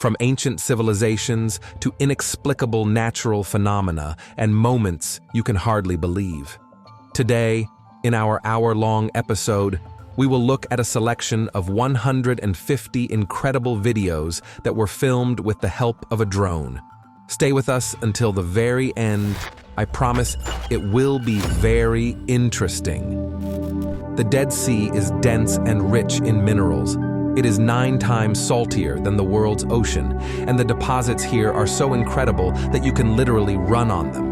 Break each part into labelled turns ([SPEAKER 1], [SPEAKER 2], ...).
[SPEAKER 1] from ancient civilizations to inexplicable natural phenomena and moments you can hardly believe. Today, in our hour-long episode, we will look at a selection of 150 incredible videos that were filmed with the help of a drone. Stay with us until the very end. I promise it will be very interesting. The Dead Sea is dense and rich in minerals. It is 9 times saltier than the world's ocean, and the deposits here are so incredible that you can literally run on them.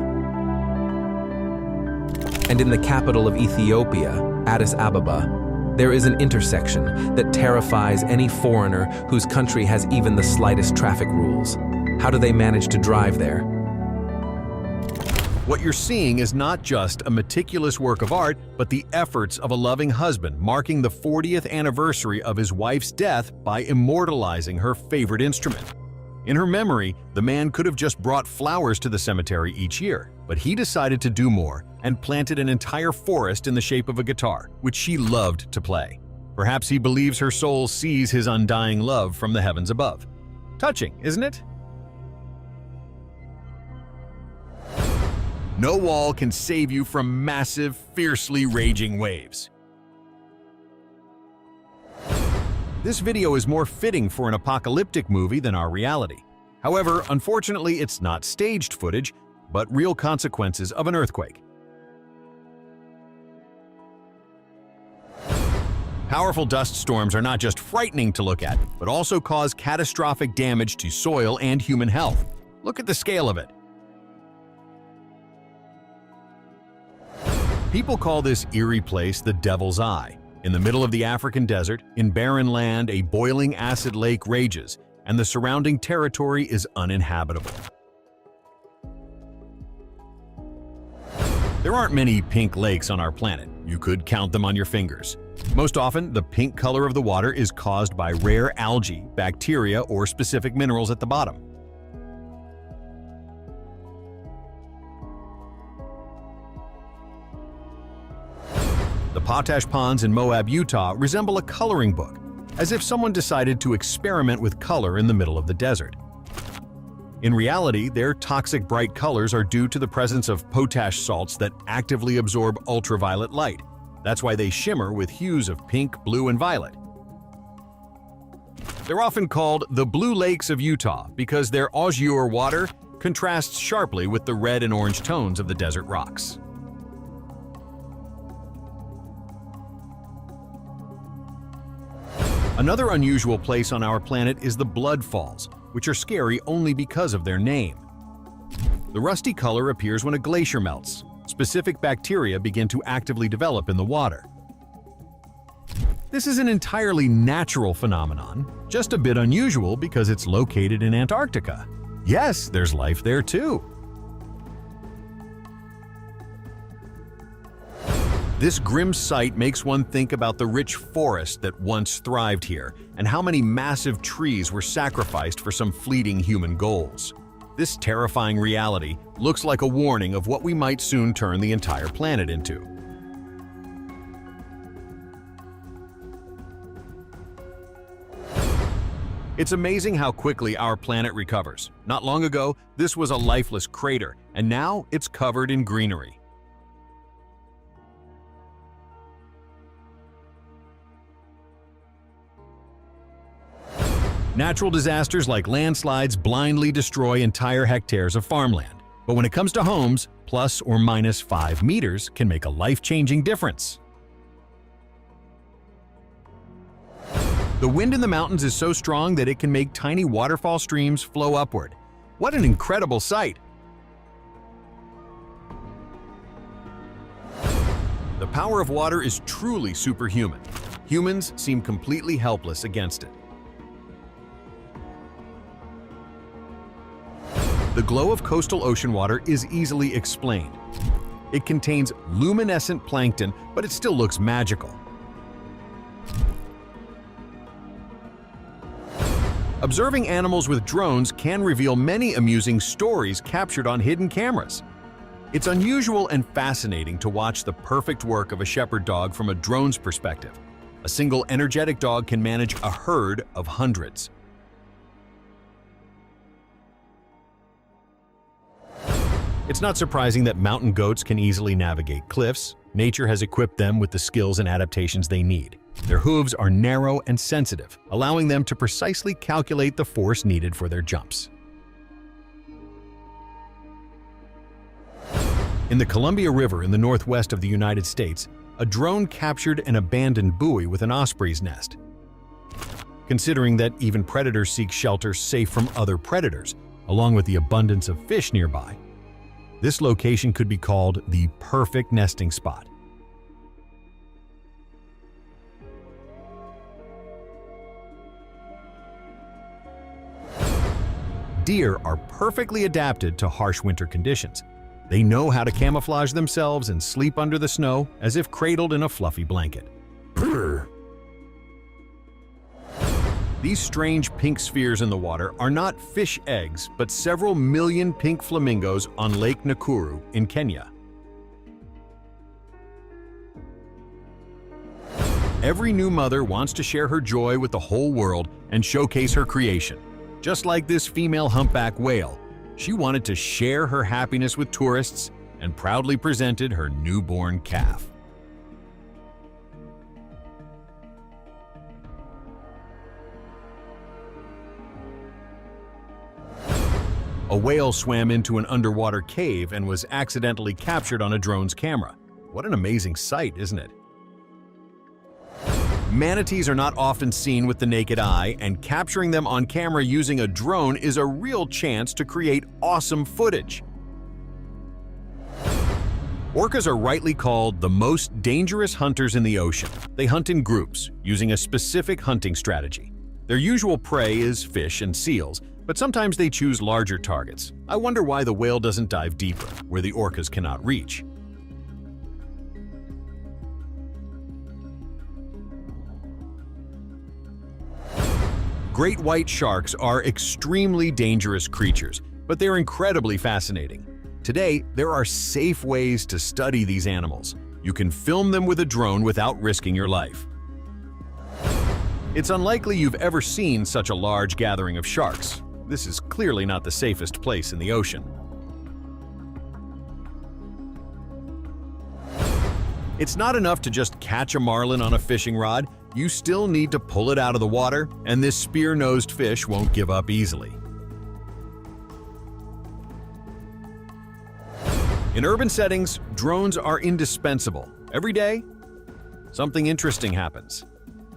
[SPEAKER 1] And in the capital of Ethiopia, Addis Ababa, there is an intersection that terrifies any foreigner whose country has even the slightest traffic rules. How do they manage to drive there?
[SPEAKER 2] What you're seeing is not just a meticulous work of art, but the efforts of a loving husband marking the 40th anniversary of his wife's death by immortalizing her favorite instrument. In her memory, the man could have just brought flowers to the cemetery each year, but he decided to do more and planted an entire forest in the shape of a guitar, which she loved to play. Perhaps he believes her soul sees his undying love from the heavens above. Touching, isn't it? No wall can save you from massive, fiercely raging waves. This video is more fitting for an apocalyptic movie than our reality. However, unfortunately, it's not staged footage, but real consequences of an earthquake. Powerful dust storms are not just frightening to look at, but also cause catastrophic damage to soil and human health. Look at the scale of it. People call this eerie place the Devil's Eye. In the middle of the African desert, in barren land, a boiling acid lake rages, and the surrounding territory is uninhabitable. There aren't many pink lakes on our planet. You could count them on your fingers. Most often, the pink color of the water is caused by rare algae, bacteria, or specific minerals at the bottom. The potash ponds in Moab, Utah resemble a coloring book, as if someone decided to experiment with color in the middle of the desert. In reality, their toxic bright colors are due to the presence of potash salts that actively absorb ultraviolet light. That's why they shimmer with hues of pink, blue, and violet. They're often called the Blue Lakes of Utah because their azure water contrasts sharply with the red and orange tones of the desert rocks. Another unusual place on our planet is the Blood Falls, which are scary only because of their name. The rusty color appears when a glacier melts. Specific bacteria begin to actively develop in the water. This is an entirely natural phenomenon, just a bit unusual because it's located in Antarctica. Yes, there's life there too. This grim sight makes one think about the rich forest that once thrived here and how many massive trees were sacrificed for some fleeting human goals. This terrifying reality looks like a warning of what we might soon turn the entire planet into. It's amazing how quickly our planet recovers. Not long ago, this was a lifeless crater, and now it's covered in greenery. Natural disasters like landslides blindly destroy entire hectares of farmland. But when it comes to homes, plus or minus 5 meters can make a life-changing difference. The wind in the mountains is so strong that it can make tiny waterfall streams flow upward. What an incredible sight! The power of water is truly superhuman. Humans seem completely helpless against it. The glow of coastal ocean water is easily explained. It contains luminescent plankton, but it still looks magical. Observing animals with drones can reveal many amusing stories captured on hidden cameras. It's unusual and fascinating to watch the perfect work of a shepherd dog from a drone's perspective. A single energetic dog can manage a herd of hundreds. It's not surprising that mountain goats can easily navigate cliffs. Nature has equipped them with the skills and adaptations they need. Their hooves are narrow and sensitive, allowing them to precisely calculate the force needed for their jumps. In the Columbia River in the northwest of the United States, a drone captured an abandoned buoy with an osprey's nest. Considering that even predators seek shelter safe from other predators, along with the abundance of fish nearby, this location could be called the perfect nesting spot. Deer are perfectly adapted to harsh winter conditions. They know how to camouflage themselves and sleep under the snow as if cradled in a fluffy blanket. Brr. These strange pink spheres in the water are not fish eggs, but several million pink flamingos on Lake Nakuru in Kenya. Every new mother wants to share her joy with the whole world and showcase her creation. Just like this female humpback whale, she wanted to share her happiness with tourists and proudly presented her newborn calf. A whale swam into an underwater cave and was accidentally captured on a drone's camera. What an amazing sight, isn't it? Manatees are not often seen with the naked eye, and capturing them on camera using a drone is a real chance to create awesome footage. Orcas are rightly called the most dangerous hunters in the ocean. They hunt in groups, using a specific hunting strategy. Their usual prey is fish and seals, but sometimes they choose larger targets. I wonder why the whale doesn't dive deeper, where the orcas cannot reach. Great white sharks are extremely dangerous creatures, but they're incredibly fascinating. Today, there are safe ways to study these animals. You can film them with a drone without risking your life. It's unlikely you've ever seen such a large gathering of sharks. This is clearly not the safest place in the ocean. It's not enough to just catch a marlin on a fishing rod. You still need to pull it out of the water, and this spear-nosed fish won't give up easily. In urban settings, drones are indispensable. Every day, something interesting happens.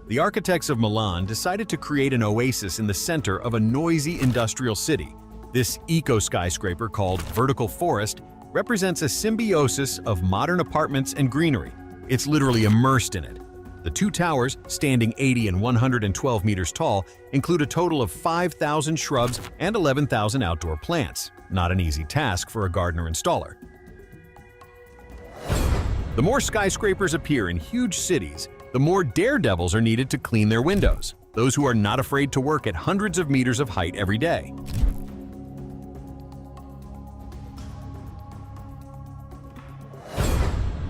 [SPEAKER 2] The architects of Milan decided to create an oasis in the center of a noisy industrial city. This eco-skyscraper called Vertical Forest represents a symbiosis of modern apartments and greenery. It's literally immersed in it. The two towers, standing 80 and 112 meters tall, include a total of 5,000 shrubs and 11,000 outdoor plants. Not an easy task for a gardener installer. The more skyscrapers appear in huge cities, the more daredevils are needed to clean their windows, those who are not afraid to work at hundreds of meters of height every day.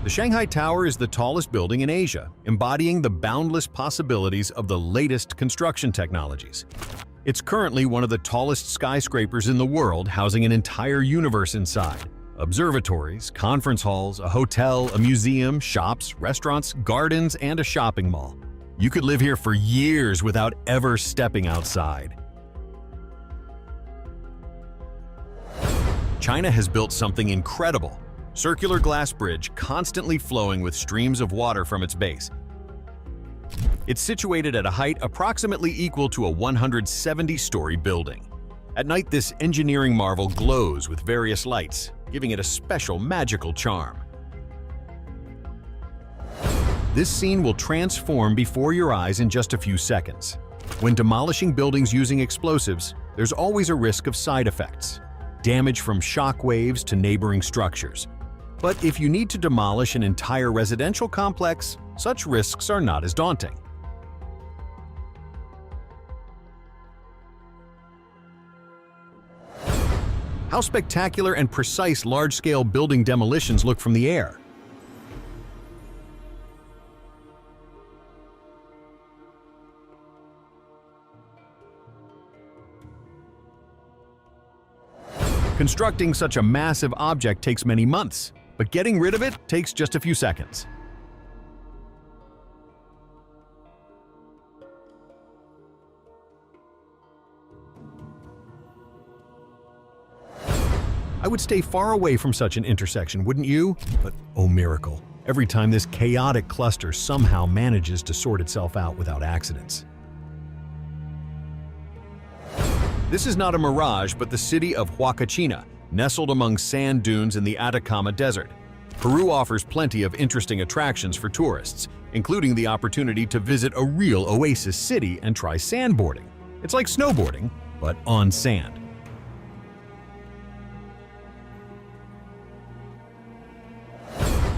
[SPEAKER 2] The Shanghai Tower is the tallest building in Asia, embodying the boundless possibilities of the latest construction technologies. It's currently one of the tallest skyscrapers in the world, housing an entire universe inside. Observatories, conference halls, a hotel, a museum, shops, restaurants, gardens, and a shopping mall. You could live here for years without ever stepping outside. China has built something incredible. Circular glass bridge constantly flowing with streams of water from its base. It's situated at a height approximately equal to a 170-story building. At night, this engineering marvel glows with various lights, giving it a special magical charm. This scene will transform before your eyes in just a few seconds. When demolishing buildings using explosives, there's always a risk of side effects, damage from shock waves to neighboring structures. But if you need to demolish an entire residential complex, such risks are not as daunting. How spectacular and precise large-scale building demolitions look from the air. Constructing such a massive object takes many months, but getting rid of it takes just a few seconds. I would stay far away from such an intersection, wouldn't you? But oh miracle, every time this chaotic cluster somehow manages to sort itself out without accidents. This is not a mirage, but the city of Huacachina, nestled among sand dunes in the Atacama Desert. Peru offers plenty of interesting attractions for tourists, including the opportunity to visit a real oasis city and try sandboarding. It's like snowboarding, but on sand.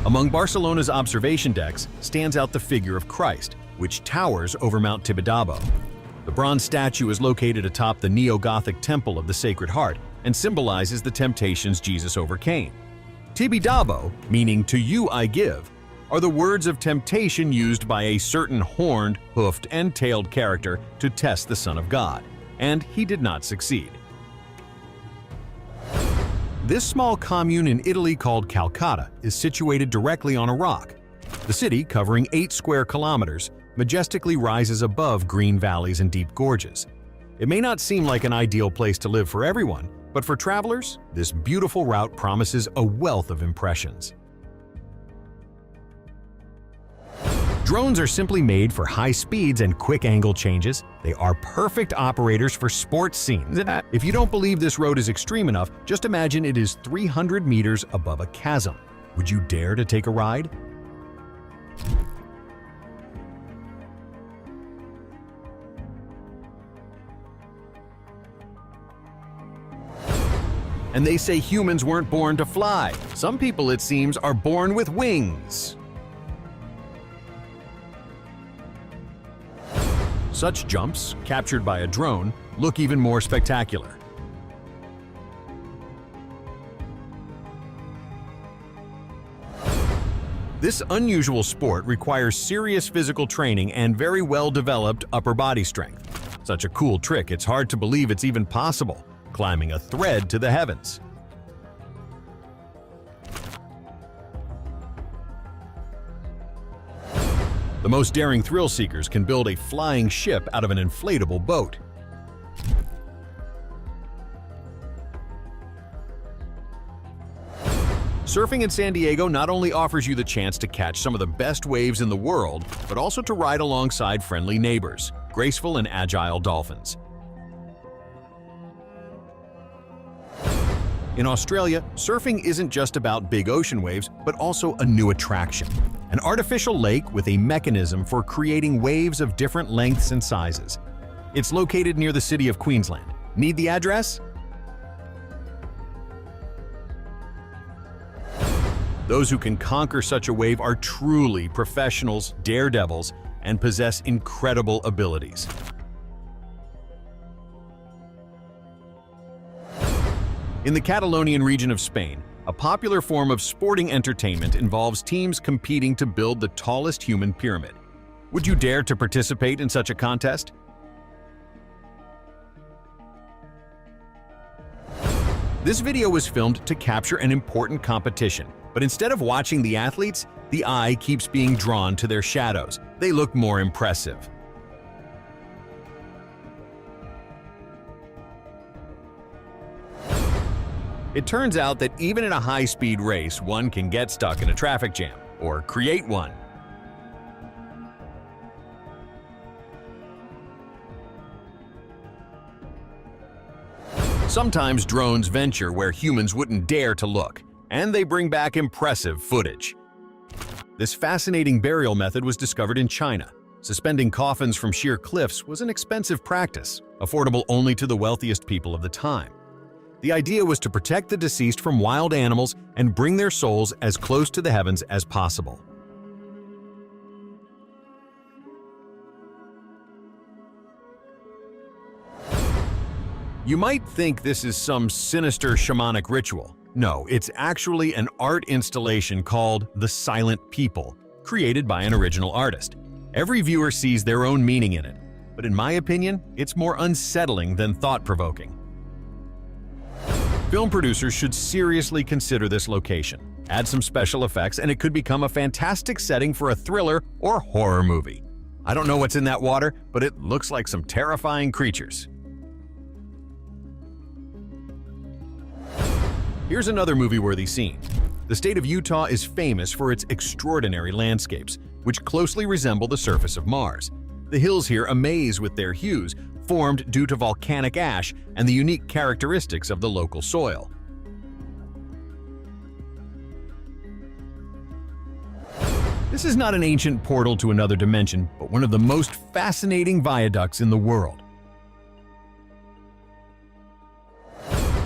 [SPEAKER 2] Among Barcelona's observation decks stands out the figure of Christ, which towers over Mount Tibidabo. The bronze statue is located atop the neo-Gothic Temple of the Sacred Heart and symbolizes the temptations Jesus overcame. Tibidabo, meaning "to you I give," are the words of temptation used by a certain horned, hoofed, and tailed character to test the Son of God, and he did not succeed. This small commune in Italy called Calcutta is situated directly on a rock. The city, covering 8 square kilometers, majestically rises above green valleys and deep gorges. It may not seem like an ideal place to live for everyone, but for travelers, this beautiful route promises a wealth of impressions. Drones are simply made for high speeds and quick angle changes. They are perfect operators for sports scenes. If you don't believe this road is extreme enough, just imagine it is 300 meters above a chasm. Would you dare to take a ride? And they say humans weren't born to fly. Some people, it seems, are born with wings. Such jumps, captured by a drone, look even more spectacular. This unusual sport requires serious physical training and very well-developed upper body strength. Such a cool trick, it's hard to believe it's even possible, climbing a thread to the heavens. The most daring thrill seekers can build a flying ship out of an inflatable boat. Surfing in San Diego not only offers you the chance to catch some of the best waves in the world, but also to ride alongside friendly neighbors, graceful and agile dolphins. In Australia, surfing isn't just about big ocean waves, but also a new attraction. An artificial lake with a mechanism for creating waves of different lengths and sizes. It's located near the city of Queensland. Need the address? Those who can conquer such a wave are truly professionals, daredevils, and possess incredible abilities. In the Catalonian region of Spain, a popular form of sporting entertainment involves teams competing to build the tallest human pyramid. Would you dare to participate in such a contest? This video was filmed to capture an important competition, but instead of watching the athletes, the eye keeps being drawn to their shadows. They look more impressive. It turns out that even in a high-speed race, one can get stuck in a traffic jam, or create one. Sometimes drones venture where humans wouldn't dare to look, and they bring back impressive footage. This fascinating burial method was discovered in China. Suspending coffins from sheer cliffs was an expensive practice, affordable only to the wealthiest people of the time. The idea was to protect the deceased from wild animals and bring their souls as close to the heavens as possible. You might think this is some sinister shamanic ritual. No, it's actually an art installation called The Silent People, created by an original artist. Every viewer sees their own meaning in it, but in my opinion, it's more unsettling than thought-provoking. Film producers should seriously consider this location. Add some special effects and it could become a fantastic setting for a thriller or horror movie. I don't know what's in that water, but it looks like some terrifying creatures. Here's another movie-worthy scene. The state of Utah is famous for its extraordinary landscapes, which closely resemble the surface of Mars. The hills here amaze with their hues, formed due to volcanic ash and the unique characteristics of the local soil. This is not an ancient portal to another dimension, but one of the most fascinating viaducts in the world.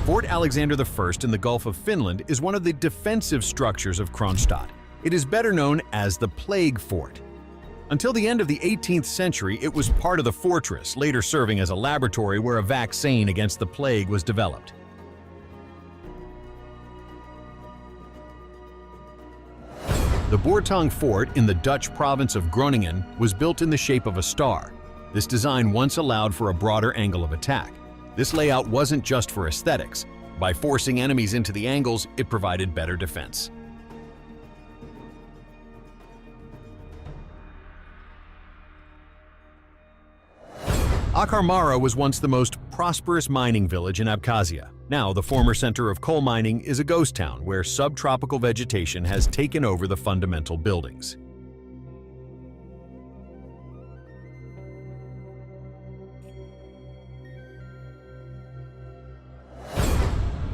[SPEAKER 2] Fort Alexander I in the Gulf of Finland is one of the defensive structures of Kronstadt. It is better known as the Plague Fort. Until the end of the 18th century, it was part of the fortress, later serving as a laboratory where a vaccine against the plague was developed. The Bourtong Fort in the Dutch province of Groningen was built in the shape of a star. This design once allowed for a broader angle of attack. This layout wasn't just for aesthetics. By forcing enemies into the angles, it provided better defense. Akharmara was once the most prosperous mining village in Abkhazia. Now, the former center of coal mining is a ghost town where subtropical vegetation has taken over the fundamental buildings.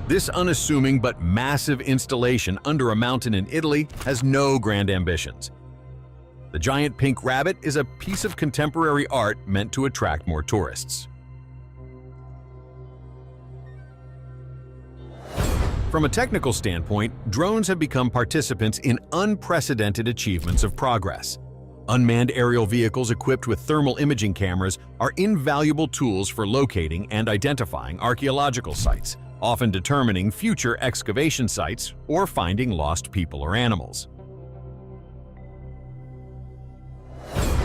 [SPEAKER 2] This unassuming but massive installation under a mountain in Italy has no grand ambitions. The giant pink rabbit is a piece of contemporary art meant to attract more tourists. From a technical standpoint, drones have become participants in unprecedented achievements of progress. Unmanned aerial vehicles equipped with thermal imaging cameras are invaluable tools for locating and identifying archaeological sites, often determining future excavation sites or finding lost people or animals.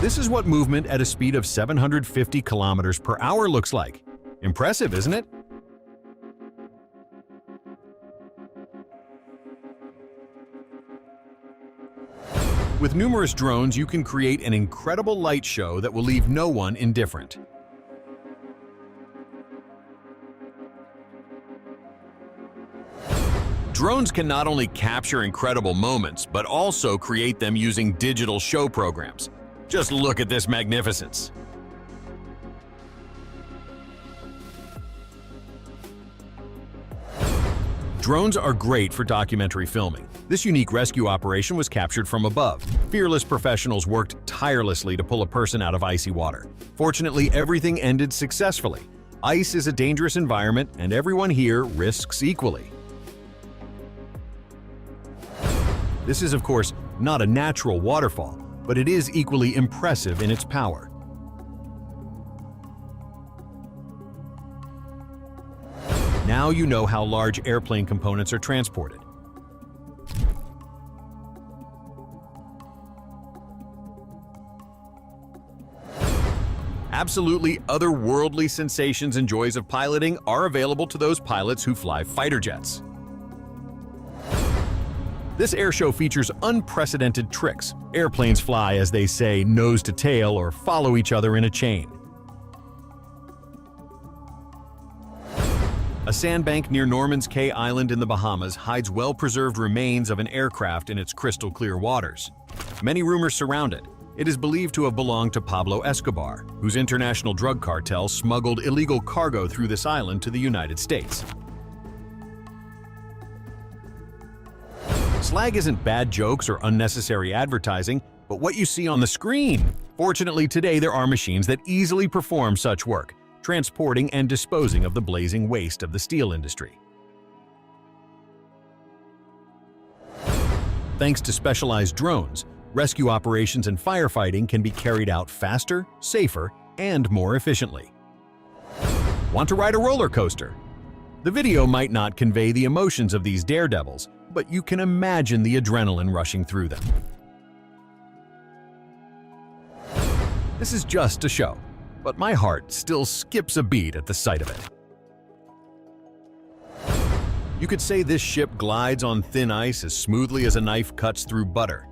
[SPEAKER 2] This is what movement at a speed of 750 kilometers per hour looks like. Impressive, isn't it? With numerous drones, you can create an incredible light show that will leave no one indifferent. Drones can not only capture incredible moments, but also create them using digital show programs. Just look at this magnificence. Drones are great for documentary filming. This unique rescue operation was captured from above. Fearless professionals worked tirelessly to pull a person out of icy water. Fortunately, everything ended successfully. Ice is a dangerous environment, and everyone here risks equally. This is, of course, not a natural waterfall, but it is equally impressive in its power. Now you know how large airplane components are transported. Absolutely otherworldly sensations and joys of piloting are available to those pilots who fly fighter jets. This airshow features unprecedented tricks. Airplanes fly, as they say, nose to tail or follow each other in a chain. A sandbank near Norman's Cay Island in the Bahamas hides well-preserved remains of an aircraft in its crystal-clear waters. Many rumors surround it. It is believed to have belonged to Pablo Escobar, whose international drug cartel smuggled illegal cargo through this island to the United States. Slag isn't bad jokes or unnecessary advertising, but what you see on the screen. Fortunately, today there are machines that easily perform such work, transporting and disposing of the blazing waste of the steel industry. Thanks to specialized drones, rescue operations and firefighting can be carried out faster, safer, and more efficiently. Want to ride a roller coaster? The video might not convey the emotions of these daredevils, but you can imagine the adrenaline rushing through them. This is just a show, but my heart still skips a beat at the sight of it. You could say this ship glides on thin ice as smoothly as a knife cuts through butter.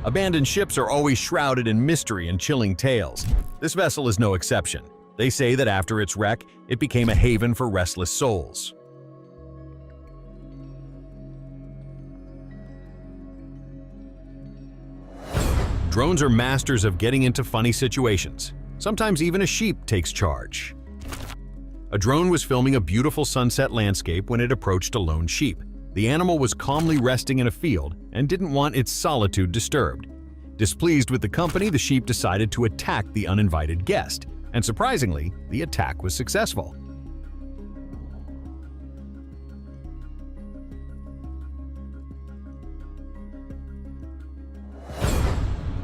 [SPEAKER 2] Abandoned ships are always shrouded in mystery and chilling tales. This vessel is no exception. They say that after its wreck, it became a haven for restless souls. Drones are masters of getting into funny situations. Sometimes even a sheep takes charge. A drone was filming a beautiful sunset landscape when it approached a lone sheep. The animal was calmly resting in a field and didn't want its solitude disturbed. Displeased with the company, the sheep decided to attack the uninvited guest, and surprisingly, the attack was successful.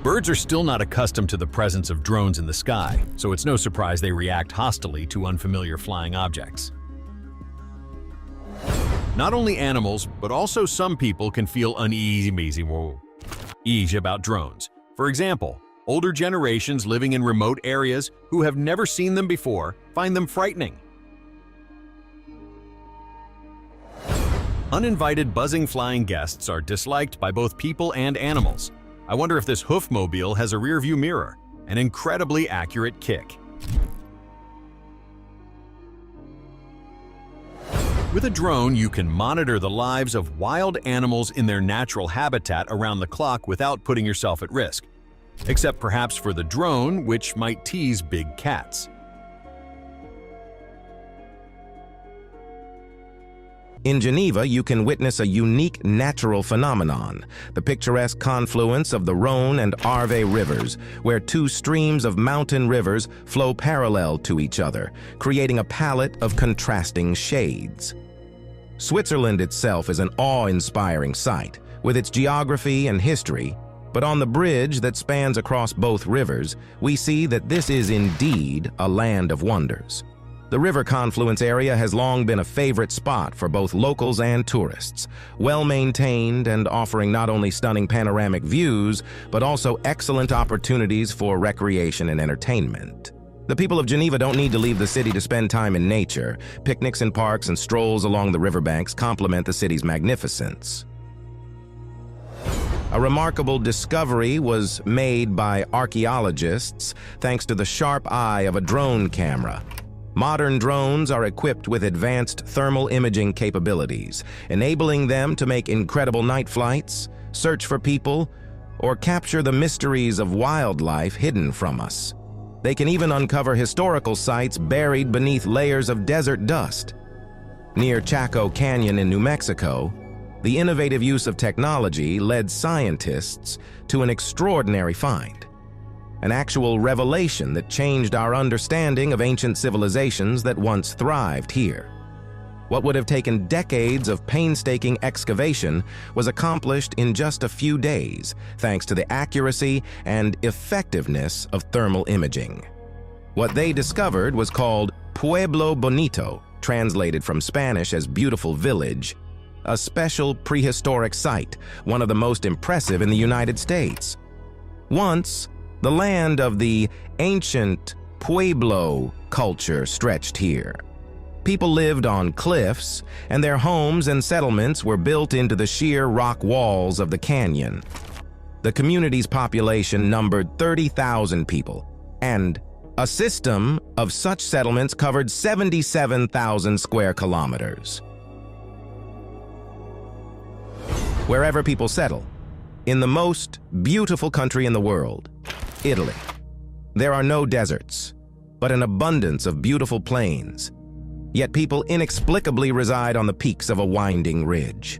[SPEAKER 2] Birds are still not accustomed to the presence of drones in the sky, so it's no surprise they react hostilely to unfamiliar flying objects. Not only animals, but also some people can feel uneasy about drones. For example, older generations living in remote areas who have never seen them before find them frightening. Uninvited buzzing flying guests are disliked by both people and animals. I wonder if this hoofmobile has a rearview mirror, an incredibly accurate kick. With a drone, you can monitor the lives of wild animals in their natural habitat around the clock without putting yourself at risk. Except perhaps for the drone, which might tease big cats.
[SPEAKER 1] In Geneva, you can witness a unique natural phenomenon, the picturesque confluence of the Rhône and Arve rivers, where two streams of mountain rivers flow parallel to each other, creating a palette of contrasting shades. Switzerland itself is an awe-inspiring sight, with its geography and history, but on the bridge that spans across both rivers, we see that this is indeed a land of wonders. The river confluence area has long been a favorite spot for both locals and tourists, well-maintained and offering not only stunning panoramic views, but also excellent opportunities for recreation and entertainment. The people of Geneva don't need to leave the city to spend time in nature. Picnics in parks and strolls along the riverbanks complement the city's magnificence. A remarkable discovery was made by archaeologists thanks to the sharp eye of a drone camera. Modern drones are equipped with advanced thermal imaging capabilities, enabling them to make incredible night flights, search for people, or capture the mysteries of wildlife hidden from us. They can even uncover historical sites buried beneath layers of desert dust. Near Chaco Canyon in New Mexico, the innovative use of technology led scientists to an extraordinary find. An actual revelation that changed our understanding of ancient civilizations that once thrived here. What would have taken decades of painstaking excavation was accomplished in just a few days, thanks to the accuracy and effectiveness of thermal imaging. What they discovered was called Pueblo Bonito, translated from Spanish as beautiful village, a special prehistoric site, one of the most impressive in the United States. Once, the land of the ancient Pueblo culture stretched here. People lived on cliffs, and their homes and settlements were built into the sheer rock walls of the canyon. The community's population numbered 30,000 people, and a system of such settlements covered 77,000 square kilometers. Wherever people settle, in the most beautiful country in the world, Italy, there are no deserts, but an abundance of beautiful plains. Yet people inexplicably reside on the peaks of a winding ridge.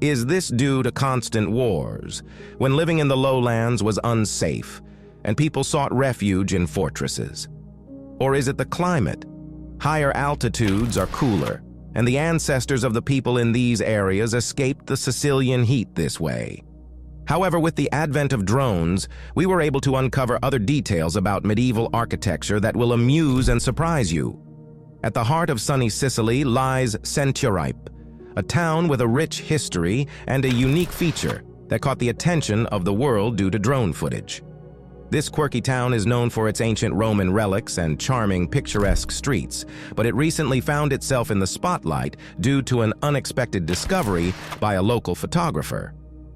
[SPEAKER 1] Is this due to constant wars, when living in the lowlands was unsafe, and people sought refuge in fortresses? Or is it the climate? Higher altitudes are cooler, and the ancestors of the people in these areas escaped the Sicilian heat this way. However, with the advent of drones, we were able to uncover other details about medieval architecture that will amuse and surprise you. At the heart of sunny Sicily lies Centuripe, a town with a rich history and a unique feature that caught the attention of the world due to drone footage. This quirky town is known for its ancient Roman relics and charming, picturesque streets, but it recently found itself in the spotlight due to an unexpected discovery by a local photographer.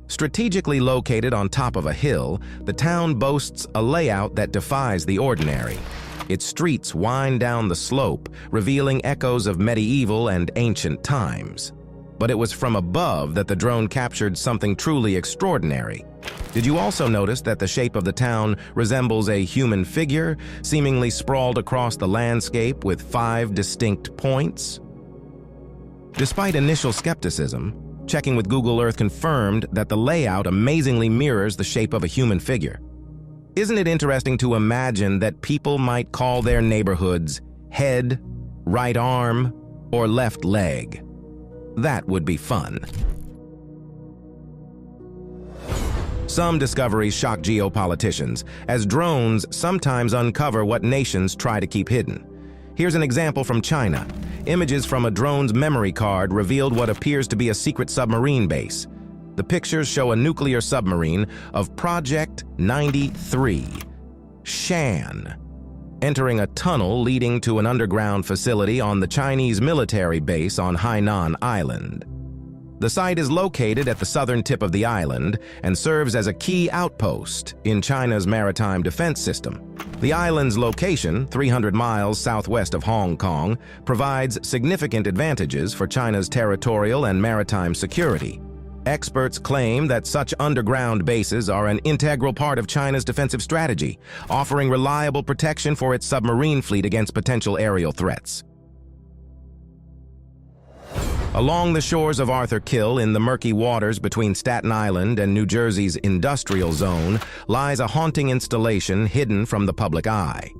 [SPEAKER 1] Strategically located on top of a hill, the town boasts a layout that defies the ordinary. Its streets wind down the slope, revealing echoes of medieval and ancient times. But it was from above that the drone captured something truly extraordinary. Did you also notice that the shape of the town resembles a human figure, seemingly sprawled across the landscape with 5 distinct points? Despite initial skepticism, checking with Google Earth confirmed that the layout amazingly mirrors the shape of a human figure. Isn't it interesting to imagine that people might call their neighborhoods head, right arm, or left leg? That would be fun. Some discoveries shock geopoliticians, as drones sometimes uncover what nations try to keep hidden. Here's an example from China. Images from a drone's memory card revealed what appears to be a secret submarine base. The pictures show a nuclear submarine of Project 93, Shan, entering a tunnel leading to an underground facility on the Chinese military base on Hainan Island. The site is located at the southern tip of the island and serves as a key outpost in China's maritime defense system. The island's location, 300 miles southwest of Hong Kong, provides significant advantages for China's territorial and maritime security. Experts claim that such underground bases are an integral part of China's defensive strategy, offering reliable protection for its submarine fleet against potential aerial threats. Along the shores of Arthur Kill, in the murky waters between Staten Island and New Jersey's industrial zone, lies a haunting installation hidden from the public eye.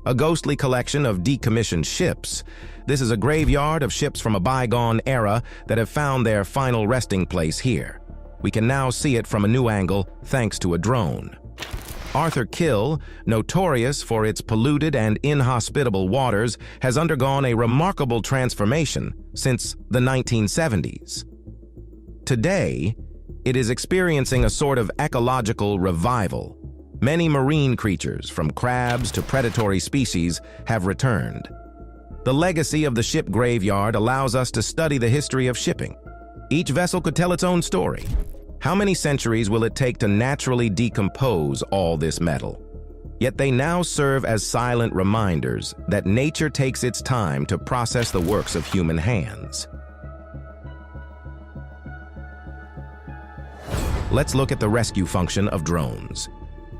[SPEAKER 1] A ghostly collection of decommissioned ships. This is a graveyard of ships from a bygone era that have found their final resting place here. We can now see it from a new angle thanks to a drone. Arthur Kill, notorious for its polluted and inhospitable waters, has undergone a remarkable transformation since the 1970s. Today, it is experiencing a sort of ecological revival. Many marine creatures, from crabs to predatory species, have returned. The legacy of the ship graveyard allows us to study the history of shipping. Each vessel could tell its own story. How many centuries will it take to naturally decompose all this metal? Yet they now serve as silent reminders that nature takes its time to process the works of human hands. Let's look at the rescue function of drones.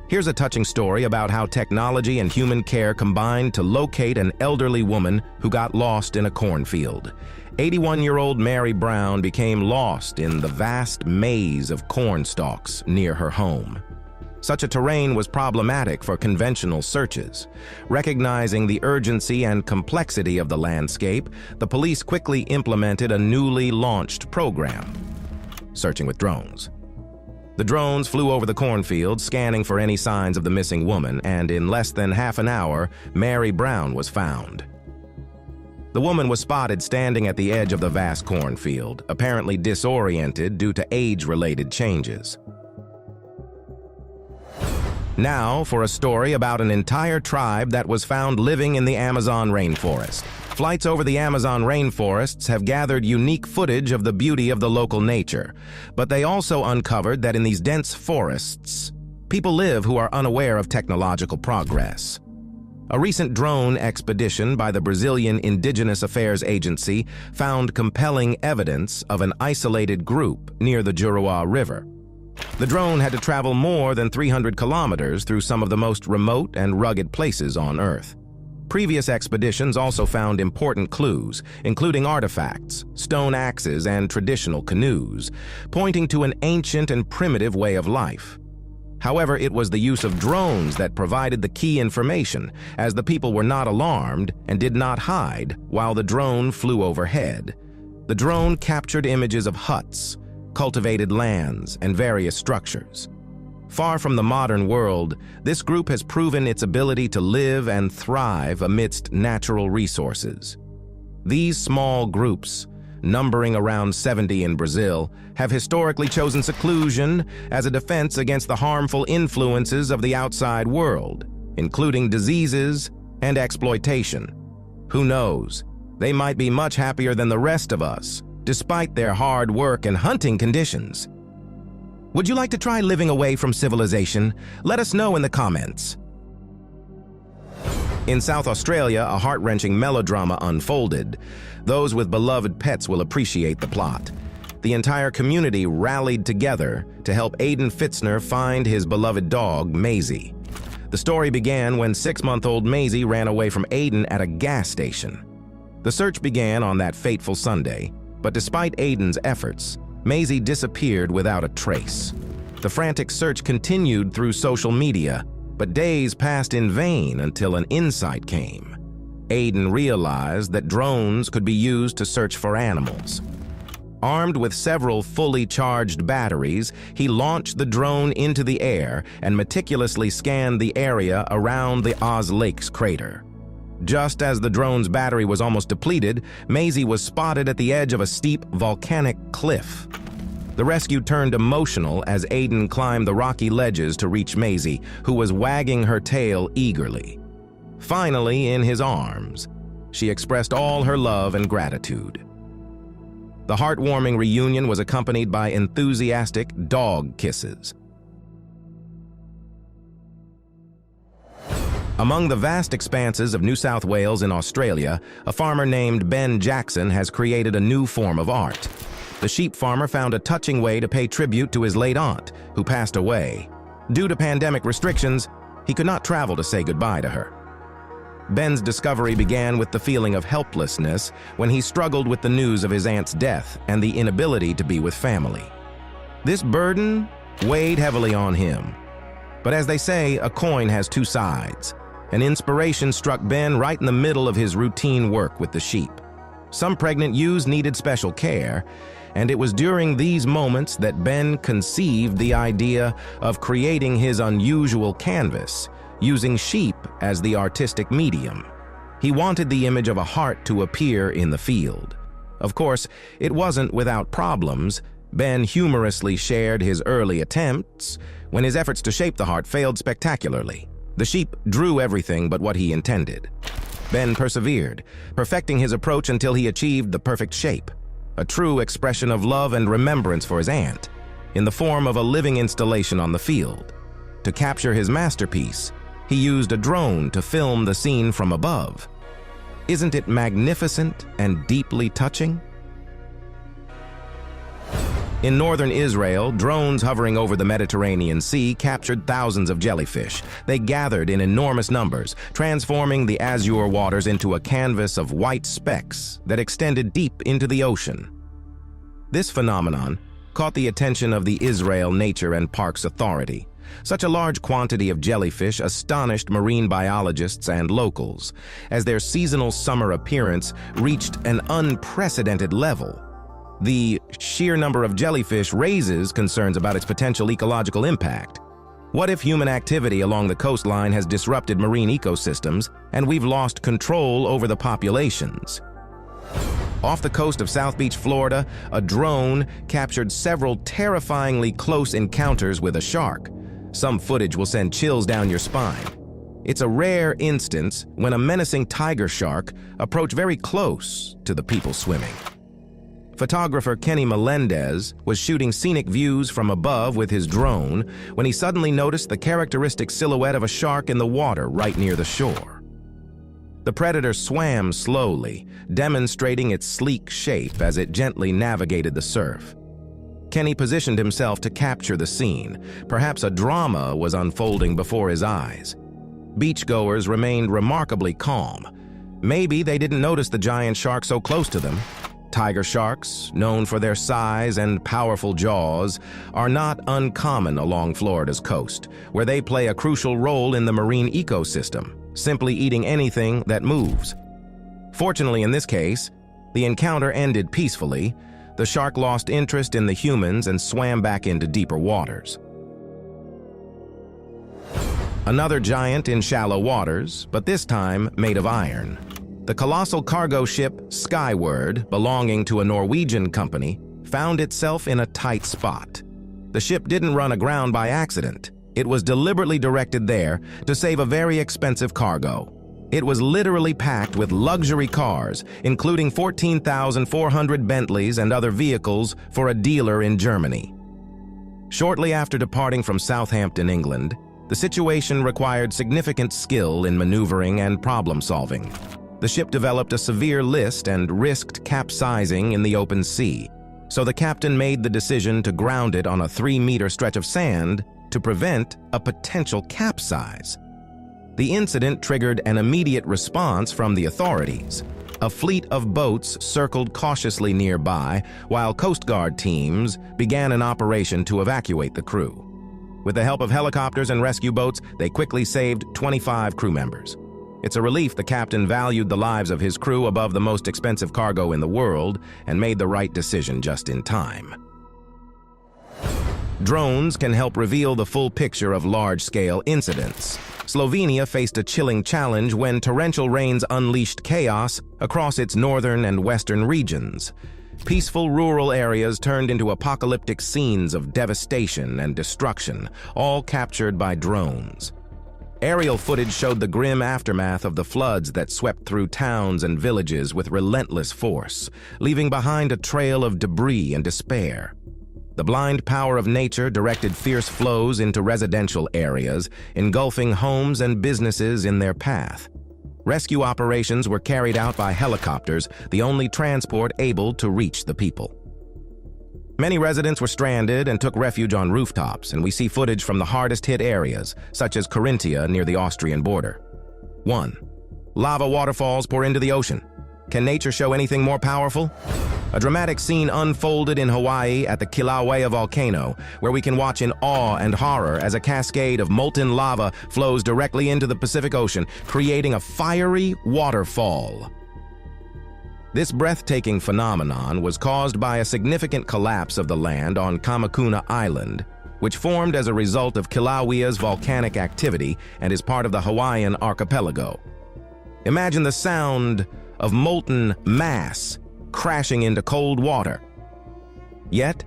[SPEAKER 1] Here's a touching story about how technology and human care combined to locate an elderly woman who got lost in a cornfield. 81-year-old Mary Brown became lost in the vast maze of corn stalks near her home. Such a terrain was problematic for conventional searches. Recognizing the urgency and complexity of the landscape, the police quickly implemented a newly launched program, searching with drones. The drones flew over the cornfield, scanning for any signs of the missing woman, and in less than half an hour, Mary Brown was found. The woman was spotted standing at the edge of the vast cornfield, apparently disoriented due to age-related changes. Now for a story about an entire tribe that was found living in the Amazon rainforest. Flights over the Amazon rainforests have gathered unique footage of the beauty of the local nature, but they also uncovered that in these dense forests, people live who are unaware of technological progress. A recent drone expedition by the Brazilian Indigenous Affairs Agency found compelling evidence of an isolated group near the Juruá River. The drone had to travel more than 300 kilometers through some of the most remote and rugged places on Earth. Previous expeditions also found important clues, including artifacts, stone axes, and traditional canoes, pointing to an ancient and primitive way of life. However, it was the use of drones that provided the key information, as the people were not alarmed and did not hide while the drone flew overhead. The drone captured images of huts, cultivated lands, and various structures. Far from the modern world, this group has proven its ability to live and thrive amidst natural resources. These small groups, numbering around 70 in Brazil, have historically chosen seclusion as a defense against the harmful influences of the outside world, including diseases and exploitation. Who knows? They might be much happier than the rest of us, despite their hard work and hunting conditions. Would you like to try living away from civilization? Let us know in the comments. In South Australia, a heart-wrenching melodrama unfolded. Those with beloved pets will appreciate the plot. The entire community rallied together to help Aidan Fitzner find his beloved dog, Maisie. The story began when 6-month-old Maisie ran away from Aidan at a gas station. The search began on that fateful Sunday, but despite Aidan's efforts, Maisie disappeared without a trace. The frantic search continued through social media, but days passed in vain until an insight came. Aidan realized that drones could be used to search for animals. Armed with several fully charged batteries, he launched the drone into the air and meticulously scanned the area around the Oz Lakes crater. Just as the drone's battery was almost depleted, Maisie was spotted at the edge of a steep volcanic cliff. The rescue turned emotional as Aidan climbed the rocky ledges to reach Maisie, who was wagging her tail eagerly. Finally, in his arms, she expressed all her love and gratitude. The heartwarming reunion was accompanied by enthusiastic dog kisses. Among the vast expanses of New South Wales in Australia, a farmer named Ben Jackson has created a new form of art. The sheep farmer found a touching way to pay tribute to his late aunt, who passed away. Due to pandemic restrictions, he could not travel to say goodbye to her. Ben's discovery began with the feeling of helplessness when he struggled with the news of his aunt's death and the inability to be with family. This burden weighed heavily on him. But as they say, a coin has two sides. An inspiration struck Ben right in the middle of his routine work with the sheep. Some pregnant ewes needed special care, and it was during these moments that Ben conceived the idea of creating his unusual canvas, using sheep as the artistic medium. He wanted the image of a heart to appear in the field. Of course, it wasn't without problems. Ben humorously shared his early attempts when his efforts to shape the heart failed spectacularly. The sheep drew everything but what he intended. Ben persevered, perfecting his approach until he achieved the perfect shape, a true expression of love and remembrance for his aunt, in the form of a living installation on the field. To capture his masterpiece, he used a drone to film the scene from above. Isn't it magnificent and deeply touching? In northern Israel, drones hovering over the Mediterranean Sea captured thousands of jellyfish. They gathered in enormous numbers, transforming the azure waters into a canvas of white specks that extended deep into the ocean. This phenomenon caught the attention of the Israel Nature and Parks Authority. Such a large quantity of jellyfish astonished marine biologists and locals, as their seasonal summer appearance reached an unprecedented level. The sheer number of jellyfish raises concerns about its potential ecological impact. What if human activity along the coastline has disrupted marine ecosystems and we've lost control over the populations? Off the coast of South Beach, Florida, a drone captured several terrifyingly close encounters with a shark. Some footage will send chills down your spine. It's a rare instance when a menacing tiger shark approached very close to the people swimming. Photographer Kenny Melendez was shooting scenic views from above with his drone when he suddenly noticed the characteristic silhouette of a shark in the water right near the shore. The predator swam slowly, demonstrating its sleek shape as it gently navigated the surf. Kenny positioned himself to capture the scene. Perhaps a drama was unfolding before his eyes. Beachgoers remained remarkably calm. Maybe they didn't notice the giant shark so close to them. Tiger sharks, known for their size and powerful jaws, are not uncommon along Florida's coast, where they play a crucial role in the marine ecosystem, simply eating anything that moves. Fortunately, in this case, the encounter ended peacefully. The shark lost interest in the humans and swam back into deeper waters. Another giant in shallow waters, but this time made of iron.
[SPEAKER 3] The colossal cargo ship Skyward, belonging to a Norwegian company, found itself in a tight spot. The ship didn't run aground by accident. It was deliberately directed there to save a very expensive cargo. It was literally packed with luxury cars, including 14,400 Bentleys and other vehicles for a dealer in Germany. Shortly after departing from Southampton, England, the situation required significant skill in maneuvering and problem-solving. The ship developed a severe list and risked capsizing in the open sea, so the captain made the decision to ground it on a 3-meter stretch of sand to prevent a potential capsize. The incident triggered an immediate response from the authorities. A fleet of boats circled cautiously nearby, while Coast Guard teams began an operation to evacuate the crew. With the help of helicopters and rescue boats, they quickly saved 25 crew members. It's a relief the captain valued the lives of his crew above the most expensive cargo in the world and made the right decision just in time. Drones can help reveal the full picture of large-scale incidents. Slovenia faced a chilling challenge when torrential rains unleashed chaos across its northern and western regions. Peaceful rural areas turned into apocalyptic scenes of devastation and destruction, all captured by drones. Aerial footage showed the grim aftermath of the floods that swept through towns and villages with relentless force, leaving behind a trail of debris and despair. The blind power of nature directed fierce flows into residential areas, engulfing homes and businesses in their path. Rescue operations were carried out by helicopters, the only transport able to reach the people. Many residents were stranded and took refuge on rooftops, and we see footage from the hardest-hit areas, such as Carinthia near the Austrian border. 1. Lava waterfalls pour into the ocean. Can nature show anything more powerful? A dramatic scene unfolded in Hawaii at the Kilauea volcano, where we can watch in awe and horror as a cascade of molten lava flows directly into the Pacific Ocean, creating a fiery waterfall. This breathtaking phenomenon was caused by a significant collapse of the land on Kamakuna Island, which formed as a result of Kilauea's volcanic activity and is part of the Hawaiian archipelago. Imagine the sound of molten mass crashing into cold water. Yet,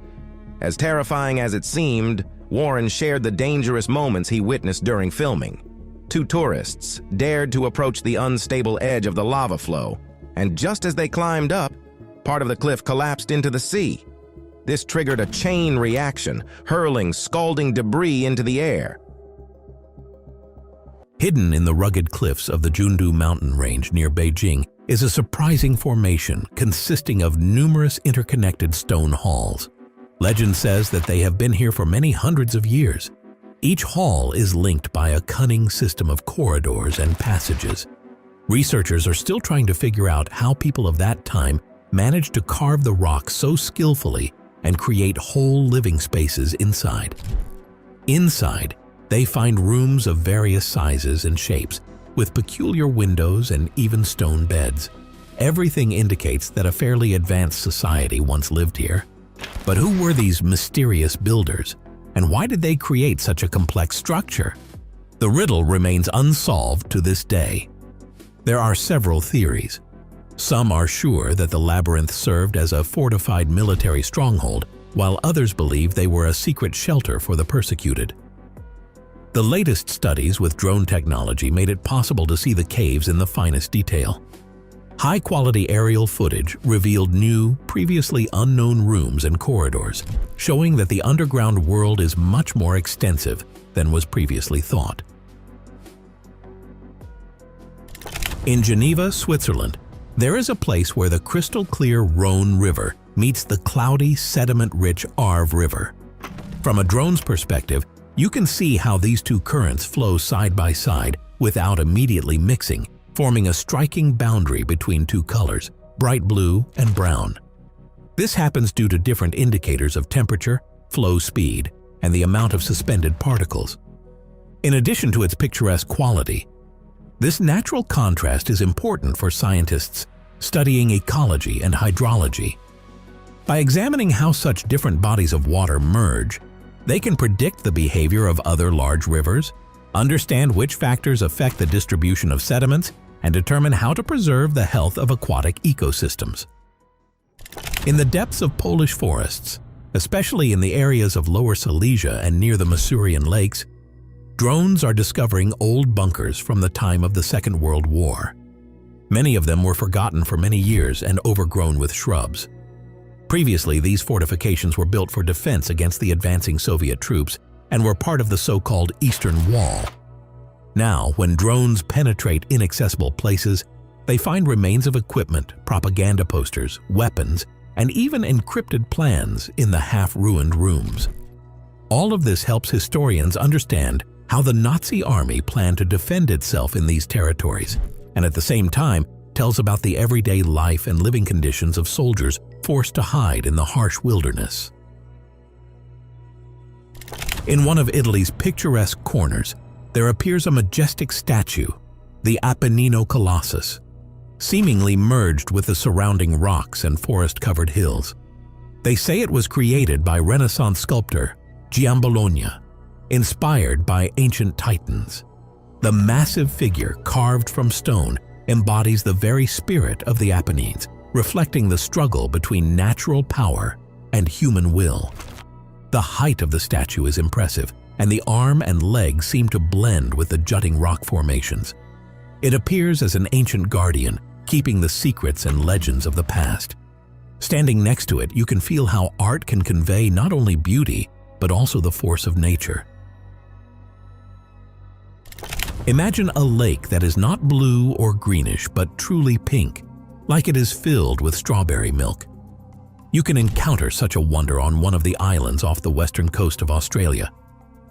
[SPEAKER 3] as terrifying as it seemed, Warren shared the dangerous moments he witnessed during filming. 2 tourists dared to approach the unstable edge of the lava flow, and just as they climbed up, part of the cliff collapsed into the sea. This triggered a chain reaction, hurling scalding debris into the air.
[SPEAKER 4] Hidden in the rugged cliffs of the Jundu mountain range near Beijing is a surprising formation consisting of numerous interconnected stone halls. Legend says that they have been here for many hundreds of years. Each hall is linked by a cunning system of corridors and passages. Researchers are still trying to figure out how people of that time managed to carve the rock so skillfully and create whole living spaces inside. Inside, they find rooms of various sizes and shapes, with peculiar windows and even stone beds. Everything indicates that a fairly advanced society once lived here. But who were these mysterious builders, and why did they create such a complex structure? The riddle remains unsolved to this day. There are several theories. Some are sure that the labyrinth served as a fortified military stronghold, while others believe they were a secret shelter for the persecuted. The latest studies with drone technology made it possible to see the caves in the finest detail. High-quality aerial footage revealed new, previously unknown rooms and corridors, showing that the underground world is much more extensive than was previously thought. In Geneva, Switzerland, there is a place where the crystal-clear Rhone River meets the cloudy, sediment-rich Arve River. From a drone's perspective, you can see how these 2 currents flow side by side without immediately mixing, forming a striking boundary between 2 colors, bright blue and brown. This happens due to different indicators of temperature, flow speed, and the amount of suspended particles. In addition to its picturesque quality, this natural contrast is important for scientists studying ecology and hydrology. By examining how such different bodies of water merge, they can predict the behavior of other large rivers, understand which factors affect the distribution of sediments, and determine how to preserve the health of aquatic ecosystems. In the depths of Polish forests, especially in the areas of Lower Silesia and near the Masurian lakes, drones are discovering old bunkers from the time of the Second World War. Many of them were forgotten for many years and overgrown with shrubs. Previously, these fortifications were built for defense against the advancing Soviet troops and were part of the so-called Eastern Wall. Now, when drones penetrate inaccessible places, they find remains of equipment, propaganda posters, weapons, and even encrypted plans in the half-ruined rooms. All of this helps historians understand how the Nazi army planned to defend itself in these territories, and at the same time tells about the everyday life and living conditions of soldiers forced to hide in the harsh wilderness. In one of Italy's picturesque corners, there appears a majestic statue, the Apennino Colossus, seemingly merged with the surrounding rocks and forest-covered hills. They say it was created by Renaissance sculptor Giambologna, inspired by ancient titans. The massive figure carved from stone embodies the very spirit of the Apennines, reflecting the struggle between natural power and human will. The height of the statue is impressive, and the arm and leg seem to blend with the jutting rock formations. It appears as an ancient guardian, keeping the secrets and legends of the past. Standing next to it, you can feel how art can convey not only beauty, but also the force of nature. Imagine a lake that is not blue or greenish, but truly pink, like it is filled with strawberry milk. You can encounter such a wonder on one of the islands off the western coast of Australia.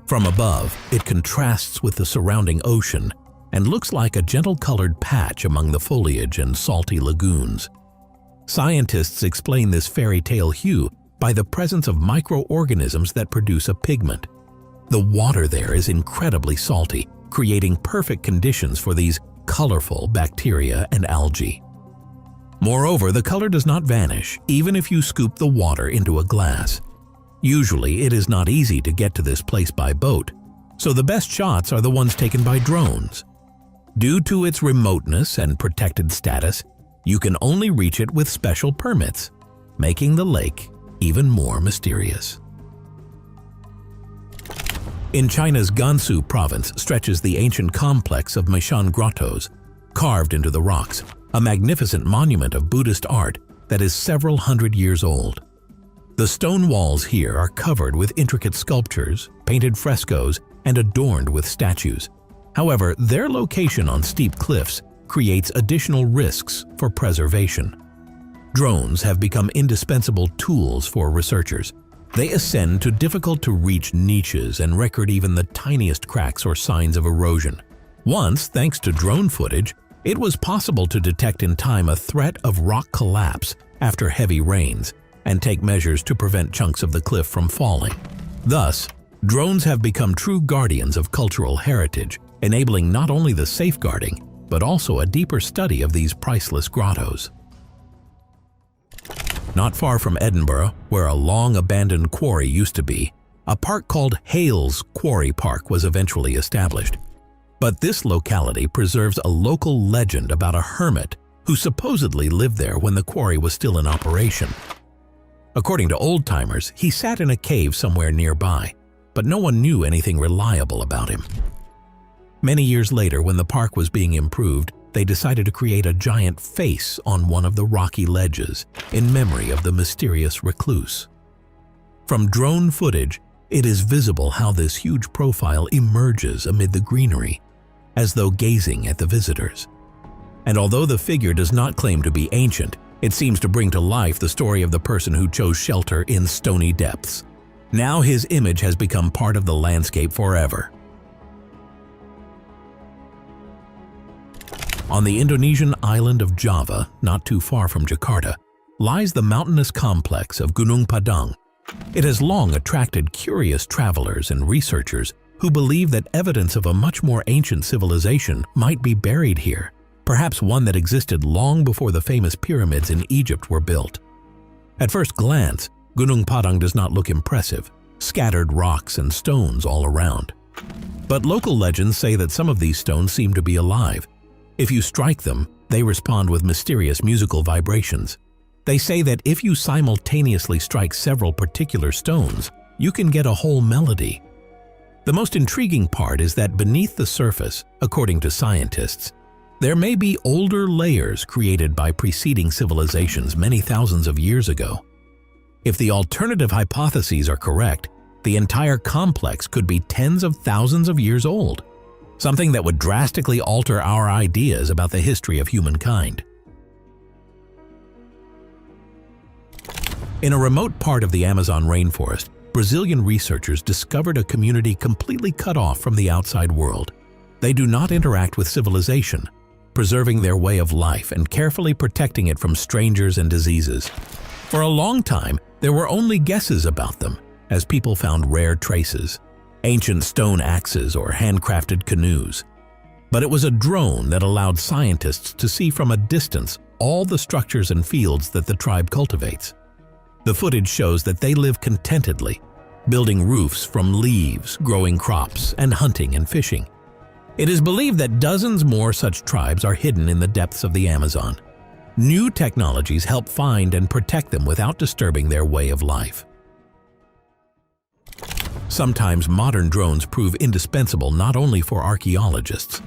[SPEAKER 4] From above, it contrasts with the surrounding ocean and looks like a gentle-colored patch among the foliage and salty lagoons. Scientists explain this fairy tale hue by the presence of microorganisms that produce a pigment. The water there is incredibly salty, creating perfect conditions for these colorful bacteria and algae. Moreover, the color does not vanish, even if you scoop the water into a glass. Usually, it is not easy to get to this place by boat, so the best shots are the ones taken by drones. Due to its remoteness and protected status, you can only reach it with special permits, making the lake even more mysterious. In China's Gansu province stretches the ancient complex of Meishan grottos, carved into the rocks, a magnificent monument of Buddhist art that is several hundred years old. The stone walls here are covered with intricate sculptures, painted frescoes, and adorned with statues. However, their location on steep cliffs creates additional risks for preservation. Drones have become indispensable tools for researchers. They ascend to difficult-to-reach niches and record even the tiniest cracks or signs of erosion. Once, thanks to drone footage, it was possible to detect in time a threat of rock collapse after heavy rains and take measures to prevent chunks of the cliff from falling. Thus, drones have become true guardians of cultural heritage, enabling not only the safeguarding, but also a deeper study of these priceless grottos. Not far from Edinburgh, where a long-abandoned quarry used to be, a park called Hales Quarry Park was eventually established. But this locality preserves a local legend about a hermit who supposedly lived there when the quarry was still in operation. According to old-timers, he sat in a cave somewhere nearby, but no one knew anything reliable about him. Many years later, when the park was being improved, they decided to create a giant face on one of the rocky ledges in memory of the mysterious recluse. From drone footage, it is visible how this huge profile emerges amid the greenery, as though gazing at the visitors. And although the figure does not claim to be ancient, it seems to bring to life the story of the person who chose shelter in stony depths. Now his image has become part of the landscape forever. On the Indonesian island of Java, not too far from Jakarta, lies the mountainous complex of Gunung Padang. It has long attracted curious travelers and researchers who believe that evidence of a much more ancient civilization might be buried here, perhaps one that existed long before the famous pyramids in Egypt were built. At first glance, Gunung Padang does not look impressive, scattered rocks and stones all around. But local legends say that some of these stones seem to be alive. If you strike them, they respond with mysterious musical vibrations. They say that if you simultaneously strike several particular stones, you can get a whole melody. The most intriguing part is that beneath the surface, according to scientists, there may be older layers created by preceding civilizations many thousands of years ago. If the alternative hypotheses are correct, the entire complex could be tens of thousands of years old, something that would drastically alter our ideas about the history of humankind. In a remote part of the Amazon rainforest, Brazilian researchers discovered a community completely cut off from the outside world. They do not interact with civilization, preserving their way of life and carefully protecting it from strangers and diseases. For a long time, there were only guesses about them, as people found rare traces, ancient stone axes or handcrafted canoes. But it was a drone that allowed scientists to see from a distance all the structures and fields that the tribe cultivates. The footage shows that they live contentedly, building roofs from leaves, growing crops, and hunting and fishing. It is believed that dozens more such tribes are hidden in the depths of the Amazon. New technologies help find and protect them without disturbing their way of life. Sometimes modern drones prove indispensable not only for archaeologists.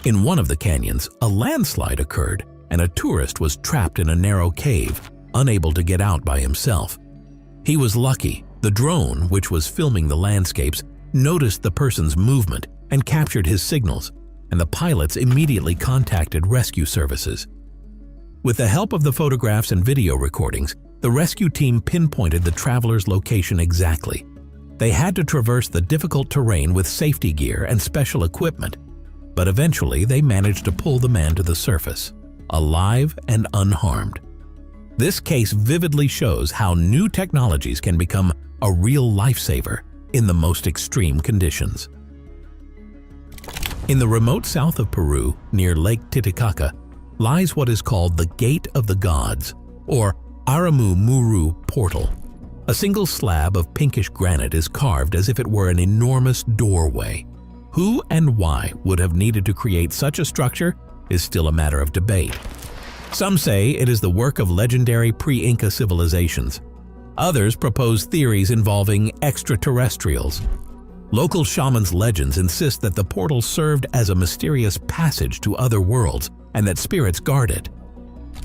[SPEAKER 4] In one of the canyons, a landslide occurred and a tourist was trapped in a narrow cave, unable to get out by himself. He was lucky. The drone, which was filming the landscapes, noticed the person's movement and captured his signals, and the pilots immediately contacted rescue services. With the help of the photographs and video recordings, the rescue team pinpointed the traveler's location exactly. They had to traverse the difficult terrain with safety gear and special equipment, but eventually they managed to pull the man to the surface, alive and unharmed. This case vividly shows how new technologies can become a real lifesaver in the most extreme conditions. In the remote south of Peru, near Lake Titicaca, lies what is called the Gate of the Gods, or Aramu Muru Portal. A single slab of pinkish granite is carved as if it were an enormous doorway. Who and why would have needed to create such a structure is still a matter of debate. Some say it is the work of legendary pre-Inca civilizations. Others propose theories involving extraterrestrials. Local shamans' legends insist that the portal served as a mysterious passage to other worlds and that spirits guard it.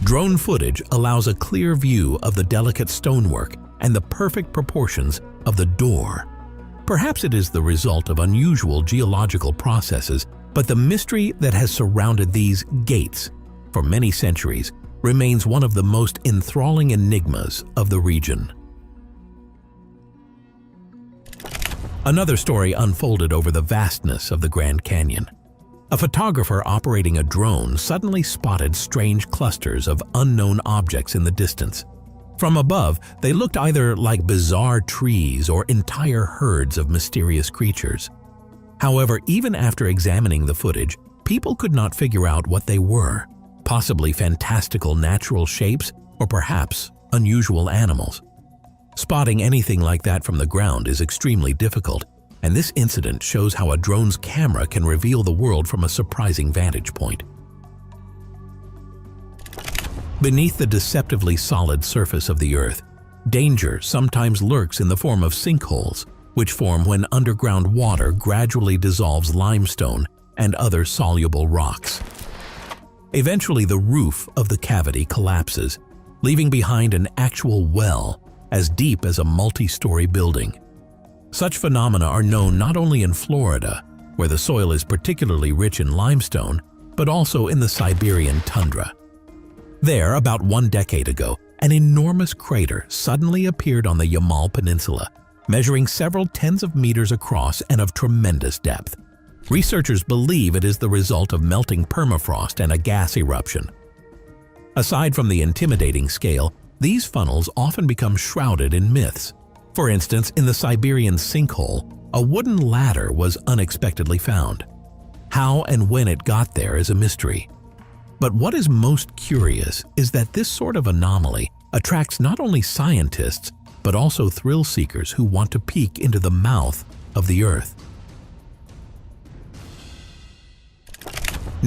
[SPEAKER 4] Drone footage allows a clear view of the delicate stonework and the perfect proportions of the door. Perhaps it is the result of unusual geological processes, but the mystery that has surrounded these gates for many centuries remains one of the most enthralling enigmas of the region. Another story unfolded over the vastness of the Grand Canyon. A photographer operating a drone suddenly spotted strange clusters of unknown objects in the distance. From above, they looked either like bizarre trees or entire herds of mysterious creatures. However, even after examining the footage, people could not figure out what they were. Possibly fantastical natural shapes, or perhaps unusual animals. Spotting anything like that from the ground is extremely difficult, and this incident shows how a drone's camera can reveal the world from a surprising vantage point. Beneath the deceptively solid surface of the Earth, danger sometimes lurks in the form of sinkholes, which form when underground water gradually dissolves limestone and other soluble rocks. Eventually, the roof of the cavity collapses, leaving behind an actual well as deep as a multi-story building. Such phenomena are known not only in Florida, where the soil is particularly rich in limestone, but also in the Siberian tundra. There, about 1 decade ago, an enormous crater suddenly appeared on the Yamal Peninsula, measuring several tens of meters across and of tremendous depth. Researchers believe it is the result of melting permafrost and a gas eruption. Aside from the intimidating scale, these funnels often become shrouded in myths. For instance, in the Siberian sinkhole, a wooden ladder was unexpectedly found. How and when it got there is a mystery. But what is most curious is that this sort of anomaly attracts not only scientists, but also thrill seekers who want to peek into the mouth of the Earth.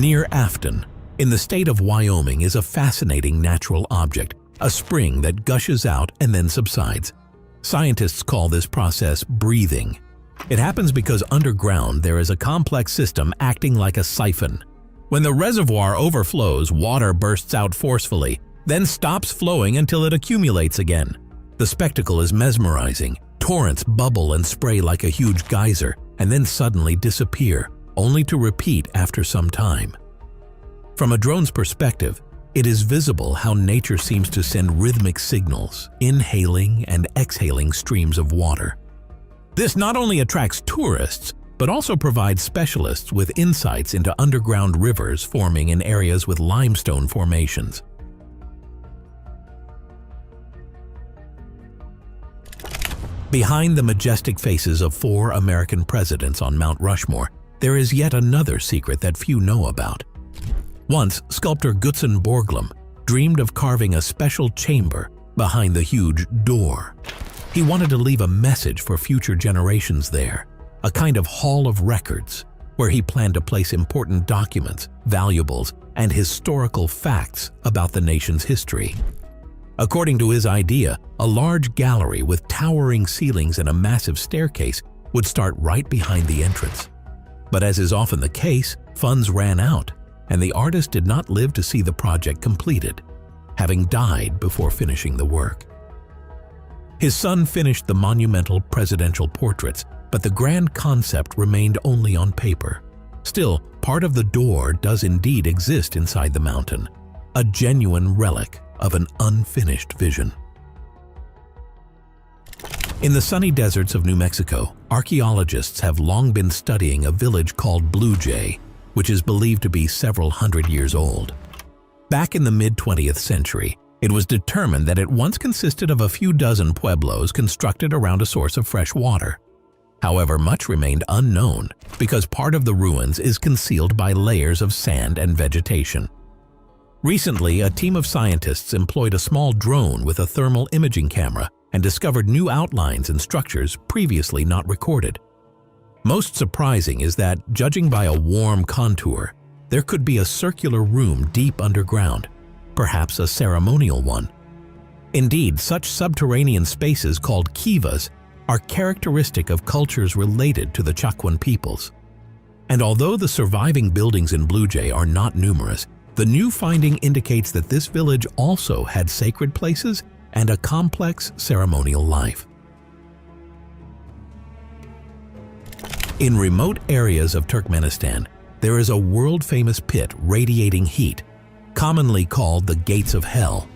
[SPEAKER 4] Near Afton, in the state of Wyoming, is a fascinating natural object, a spring that gushes out and then subsides. Scientists call this process breathing. It happens because underground there is a complex system acting like a siphon. When the reservoir overflows, water bursts out forcefully, then stops flowing until it accumulates again. The spectacle is mesmerizing. Torrents bubble and spray like a huge geyser, and then suddenly disappear, only to repeat after some time. From a drone's perspective, it is visible how nature seems to send rhythmic signals, inhaling and exhaling streams of water. This not only attracts tourists, but also provides specialists with insights into underground rivers forming in areas with limestone formations. Behind the majestic faces of 4 American presidents on Mount Rushmore, there is yet another secret that few know about. Once, sculptor Gutzon Borglum dreamed of carving a special chamber behind the huge door. He wanted to leave a message for future generations there, a kind of hall of records, where he planned to place important documents, valuables, and historical facts about the nation's history. According to his idea, a large gallery with towering ceilings and a massive staircase would start right behind the entrance. But as is often the case, funds ran out, and the artist did not live to see the project completed, having died before finishing the work. His son finished the monumental presidential portraits, but the grand concept remained only on paper. Still, part of the door does indeed exist inside the mountain, a genuine relic of an unfinished vision. In the sunny deserts of New Mexico, archaeologists have long been studying a village called Blue Jay, which is believed to be several hundred years old. Back in the mid-20th century, it was determined that it once consisted of a few dozen pueblos constructed around a source of fresh water. However, much remained unknown because part of the ruins is concealed by layers of sand and vegetation. Recently, a team of scientists employed a small drone with a thermal imaging camera and discovered new outlines and structures previously not recorded. Most surprising is that, judging by a warm contour, there could be a circular room deep underground, perhaps a ceremonial one. Indeed, such subterranean spaces called kivas are characteristic of cultures related to the Chacuan peoples. And although the surviving buildings in Blue Jay are not numerous, the new finding indicates that this village also had sacred places and a complex ceremonial life. In remote areas of Turkmenistan, there is a world-famous pit radiating heat, commonly called the Gates of Hell.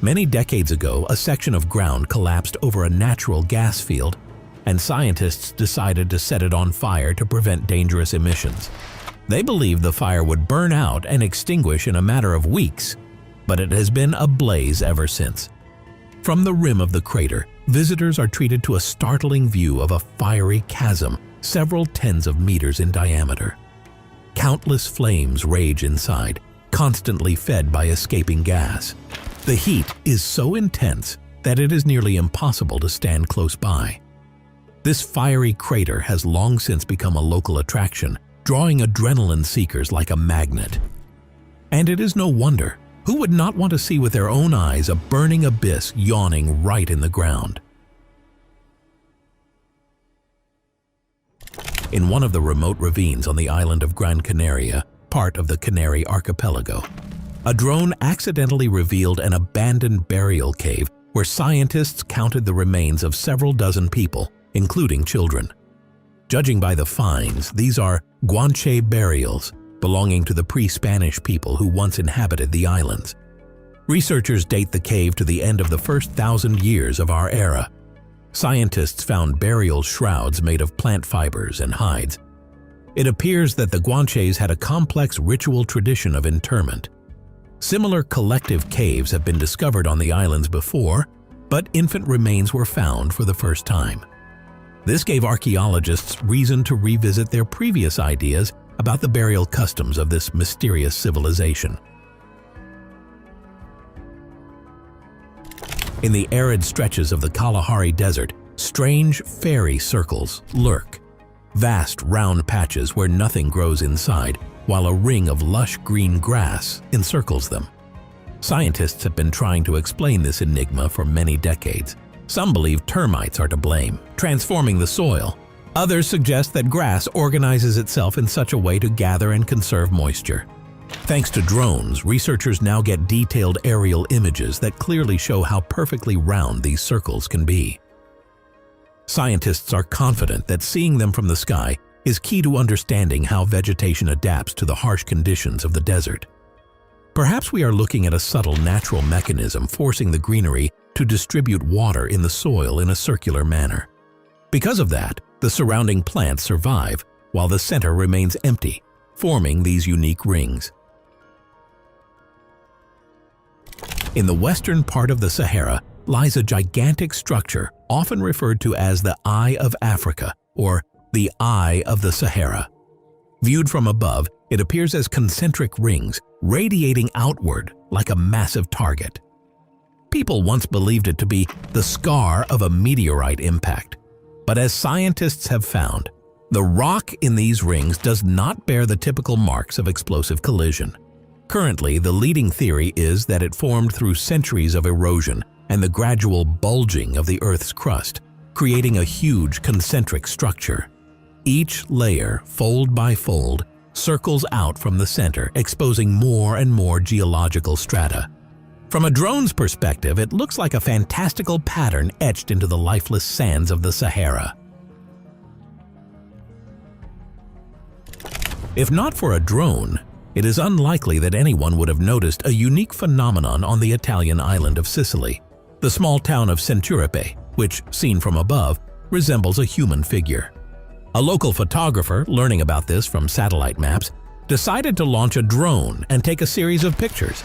[SPEAKER 4] Many decades ago, a section of ground collapsed over a natural gas field, and scientists decided to set it on fire to prevent dangerous emissions. They believed the fire would burn out and extinguish in a matter of weeks, but it has been ablaze ever since. From the rim of the crater, visitors are treated to a startling view of a fiery chasm several tens of meters in diameter. Countless flames rage inside, constantly fed by escaping gas. The heat is so intense that it is nearly impossible to stand close by. This fiery crater has long since become a local attraction, drawing adrenaline seekers like a magnet. And it is no wonder. Who would not want to see with their own eyes a burning abyss yawning right in the ground? In one of the remote ravines on the island of Gran Canaria, part of the Canary Archipelago, a drone accidentally revealed an abandoned burial cave where scientists counted the remains of several dozen people, including children. Judging by the finds, these are Guanche burials belonging to the pre-Spanish people who once inhabited the islands. Researchers date the cave to the end of the first 1,000 years of our era. Scientists found burial shrouds made of plant fibers and hides. It appears that the Guanches had a complex ritual tradition of interment. Similar collective caves have been discovered on the islands before, but infant remains were found for the first time. This gave archaeologists reason to revisit their previous ideas about the burial customs of this mysterious civilization. In the arid stretches of the Kalahari Desert, strange fairy circles lurk. Vast round patches where nothing grows inside while a ring of lush green grass encircles them. Scientists have been trying to explain this enigma for many decades. Some believe termites are to blame, transforming the soil. Others suggest that grass organizes itself in such a way to gather and conserve moisture. Thanks to drones, researchers now get detailed aerial images that clearly show how perfectly round these circles can be. Scientists are confident that seeing them from the sky is key to understanding how vegetation adapts to the harsh conditions of the desert. Perhaps we are looking at a subtle natural mechanism forcing the greenery to distribute water in the soil in a circular manner. Because of that, the surrounding plants survive while the center remains empty, forming these unique rings. In the western part of the Sahara lies a gigantic structure often referred to as the Eye of Africa or the Eye of the Sahara. Viewed from above, it appears as concentric rings radiating outward like a massive target. People once believed it to be the scar of a meteorite impact, but as scientists have found, the rock in these rings does not bear the typical marks of explosive collision. Currently, the leading theory is that it formed through centuries of erosion and the gradual bulging of the Earth's crust, creating a huge concentric structure. Each layer, fold by fold, circles out from the center, exposing more and more geological strata. From a drone's perspective, it looks like a fantastical pattern etched into the lifeless sands of the Sahara. If not for a drone, it is unlikely that anyone would have noticed a unique phenomenon on the Italian island of Sicily, the small town of Centuripe, which, seen from above, resembles a human figure. A local photographer, learning about this from satellite maps, decided to launch a drone and take a series of pictures.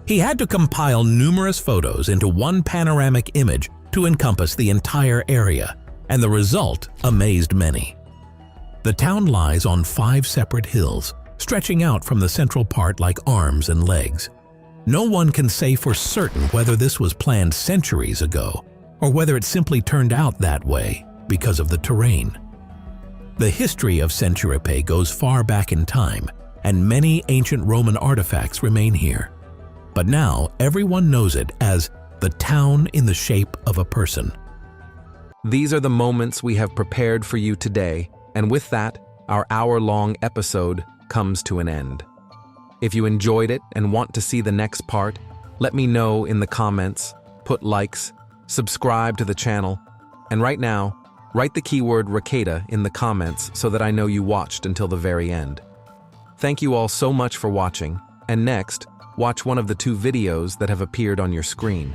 [SPEAKER 4] He had to compile numerous photos into one panoramic image to encompass the entire area, and the result amazed many. The town lies on 5 separate hills, stretching out from the central part like arms and legs. No one can say for certain whether this was planned centuries ago or whether it simply turned out that way because of the terrain. The history of Centuripe goes far back in time, and many ancient Roman artifacts remain here. But now everyone knows it as the town in the shape of a person.
[SPEAKER 1] These are the moments we have prepared for you today, and with that, our hour-long episode comes to an end. If you enjoyed it and want to see the next part, let me know in the comments, put likes, subscribe to the channel, and right now, write the keyword Raketa in the comments so that I know you watched until the very end. Thank you all so much for watching, and next, watch one of the 2 videos that have appeared on your screen.